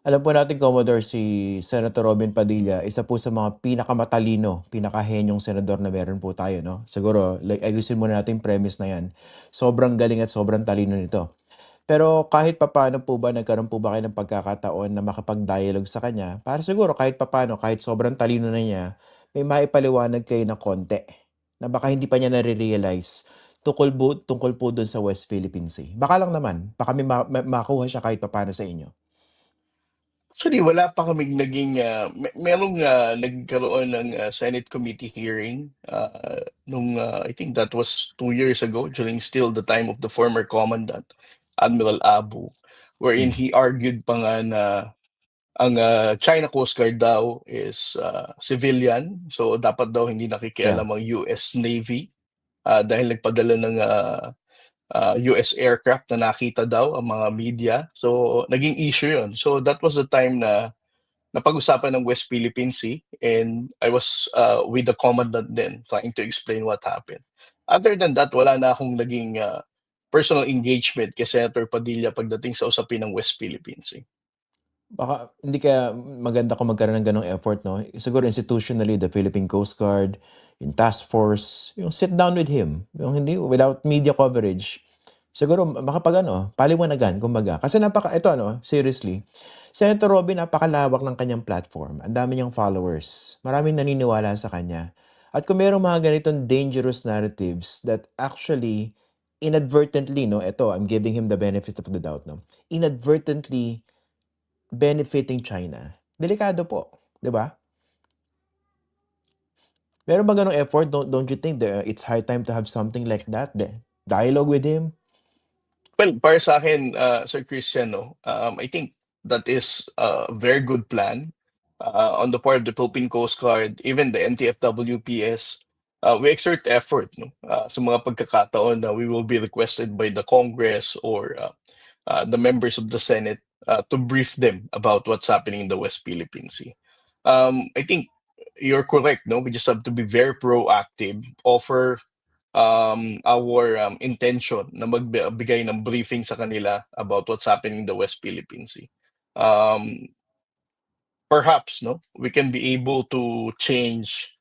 Alam po natin, Commodore, si Senator Robin Padilla, isa po sa mga pinakamatalino, pinakahenyong senador na meron po tayo, no? Siguro, like, ayusin muna natin yung premise na yan. Sobrang galing at sobrang talino nito. Pero kahit papaano po ba, nagkaroon po ba kayo ng pagkakataon na makapag-dialogue sa kanya? Para siguro kahit papaano, kahit sobrang talino na niya, may maipaliwanag kayo na konti na baka hindi pa niya nare-realize tungkol po dun sa West Philippine Sea. Baka lang naman, baka may makuha siya kahit papaano sa inyo. Actually, wala pa kaming naging, merong nagkaroon ng Senate committee hearing I think that was 2 years ago, during still the time of the former commandant, Admiral Abu, wherein Hmm. he argued pa nga na ang China Coast Guard daw is civilian, so dapat daw hindi Yeah. nakikialam ang US Navy dahil nagpadala ng US aircraft na nakita daw ang mga media. So, naging issue yun. So, that was the time na napag-usapan ng West Philippine Sea, and I was with the commandant then trying to explain what happened. Other than that, wala na akong naging personal engagement kay Senator Padilla pagdating sa usapin ng West Philippine Sea. Baka hindi kaya maganda kung magkaroon ng gano'ng effort 'no? Siguro institutionally, the Philippine Coast Guard, yung task force, yung sit down with him, yung hindi without media coverage. Siguro makapag-ano, paliwanagan kumbaga. Kasi ito ano, seriously, Senator Robin napakalawak ng kanyang platform, ang dami niyang followers, maraming naniniwala sa kanya. At kung merong mga ganitong dangerous narratives that actually inadvertently 'no, eto I'm giving him the benefit of the doubt 'no, inadvertently benefiting China, delikado po, 'di ba? Meron ba gano'ng effort? Don't you think that it's high time to have something like that, dialogue with him? Well, para sa akin, Sir Christian, no, I think that is a very good plan on the part of the Philippine Coast Guard, even the NTFWPS. We exert effort, no, sa mga pagkakataon na we will be requested by the Congress or the members of the Senate to brief them about what's happening in the West Philippine Sea. I think you're correct, no? We just have to be very proactive, offer our intention na magbigay ng briefing sa kanila about what's happening in the West Philippine Sea. Um, Perhaps, no, we can be able to change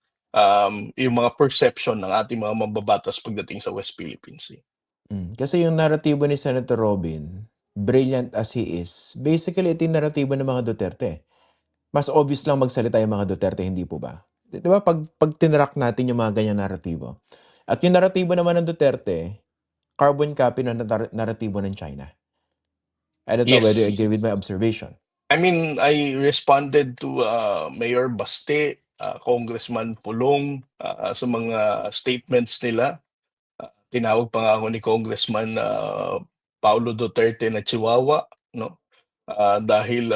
yung mga perception ng ating mga mababatas pagdating sa West Philippine Sea. Kasi yung naratibo ni Senator Robin, brilliant as he is, basically ito yung naratibo ng mga Duterte. Mas obvious lang magsalita yung mga Duterte, hindi po ba? 'Di ba 'pag tinrack natin yung mga ganyang naratibo. At yung naratibo naman ng Duterte, carbon copy ng naratibo ng China. I don't know whether you Yes. agree with my observation. I mean, I responded to Mayor Baste, Congressman Pulong, sa mga statements nila. Tinawag pa nga ako ni Congressman Paulo Duterte na Chihuahua, no? Dahil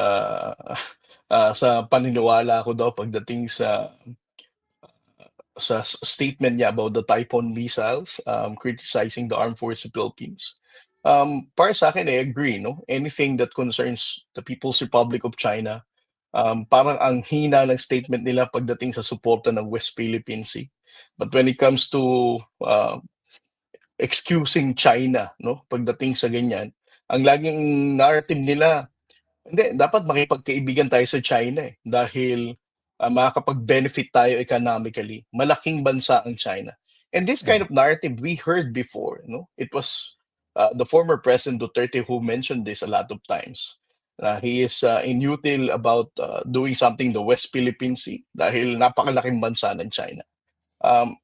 sa paniniwala ko daw pagdating sa statement niya about the Typhoon missiles, criticizing the Armed Forces of the Philippines. Para sa akin, I agree, no? Anything that concerns the People's Republic of China, parang ang hina ng statement nila pagdating sa suporta ng West Philippine Sea. But when it comes to excusing China, no, pagdating sa ganyan, ang laging narrative nila, hindi, dapat makipagkaibigan tayo sa China dahil makakapag-benefit tayo economically. Malaking bansa ang China. And this kind Yeah. of narrative we heard before, no? It was the former President Duterte who mentioned this a lot of times. He is inutil about doing something in the West Philippine Sea dahil napakalaking bansa ng China.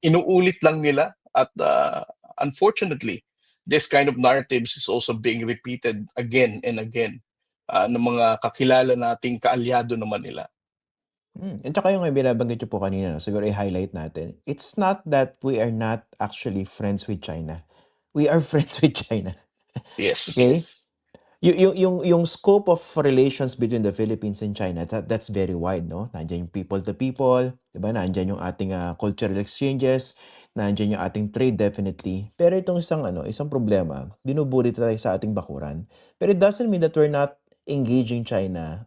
Inuulit lang nila at unfortunately, this kind of narratives is also being repeated again and again ng mga kakilala nating kaalyado naman nila. At saka yung binabanggit niyo po kanina 'no, siguro i-highlight natin, it's not that we are not actually friends with China. We are friends with China, Yes. okay? Yung scope of relations between the Philippines and China, that's very wide 'no? Nandiyan yung people to people, 'di ba? Nandiyan yung ating, cultural exchanges, nandiyan yung ating trade definitely. Pero itong isang problema, binuburi tayo sa ating bakuran. Pero it doesn't mean that we're not engaging China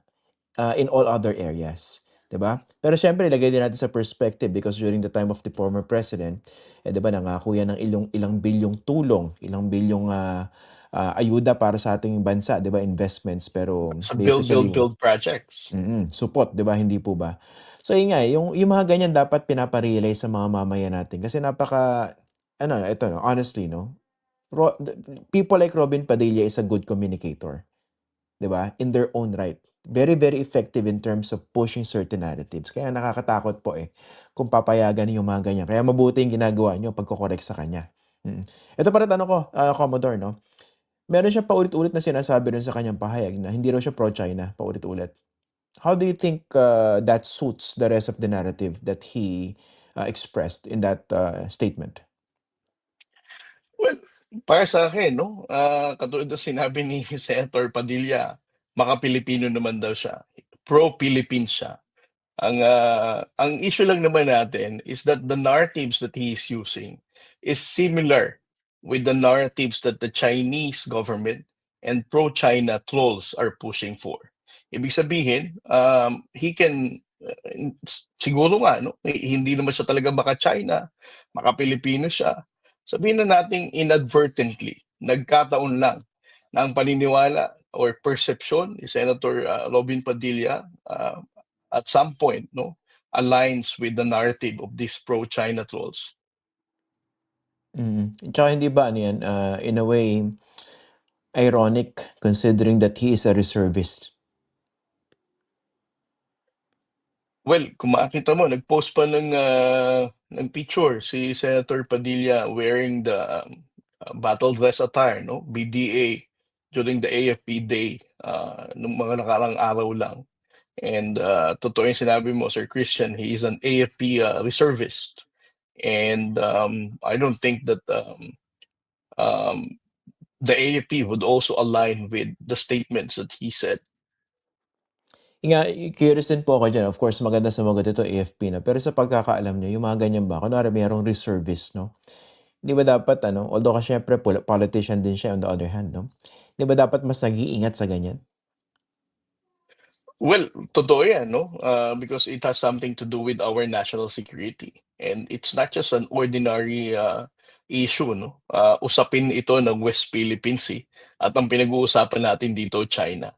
in all other areas, 'di ba? Pero siyempre ilagay din natin sa perspective because during the time of the former president, 'di ba nangako yan ng ilang ilang bilyong tulong, ilang bilyong ayuda para sa ating bansa, 'di ba, investments, pero Sa build, basically build, build projects. support, 'di ba, hindi po ba? So yun nga, yung mga ganyan dapat pinapa-realize sa mga mamamayan natin kasi ano, ito 'no, honestly 'no, people like Robin Padilla is a good communicator. 'Di ba? In their own right. Very, very effective in terms of pushing certain narratives. Kaya nakakatakot po, kung papayagan yung mga ganyan. Kaya mabuti yung ginagawa niyo pagko-correct sa kanya. Mm. Ito pa rin tanong ko, Commodore 'no, meron siyang paulit-ulit na sinasabi dun sa kanyang pahayag na hindi raw siya pro-China, paulit-ulit. How do you think, that suits the rest of the narrative that he, expressed in that, statement? Well, para sa akin 'no, katulad ng sinabi ni Senator Padilla, maka-Pilipino naman daw siya, pro-Philippines siya. Ang issue lang naman natin is that the narratives that he is using is similar with the narratives that the Chinese government and pro-China trolls are pushing for. Ibig sabihin, he can siguro nga 'no, hindi naman siya talaga maka-China, maka-Pilipino siya. Sabihin na nating inadvertently, nagkataon lang na ang paniniwala or perception ni Senator, Robin Padilla, at some point 'no, aligns with the narrative of these pro-China trolls. Tsaka hindi ba ano yan, in a way, ironic considering that he is a reservist. Well, kung makikita mo nag-post pa ng picture si Senator Padilla wearing the, battle dress attire 'no, BDA during the AFP Day, nung mga nakaraang araw lang. And, totoo yung sinabi mo, Sir Christian, he is an AFP, reservist. And, I don't think that, um, the AFP would also align with the statements that he said. Curious din po ako diyan. Of course, maganda sumagot ito, AFP na. Pero sa pagkakaalam niyo, yung mga ganyan ba, kunwari merong reservist, 'no? 'Di ba dapat ano, although kasi siyempre politician din siya on the other hand, 'no? 'Di ba dapat mas nag-iingat sa ganyan? Well, totoo yan 'no, because it has something to do with our national security. And it's not just an ordinary, issue 'no, usapin ito ng West Philippine Sea at ang pinag-uusapan natin dito, China.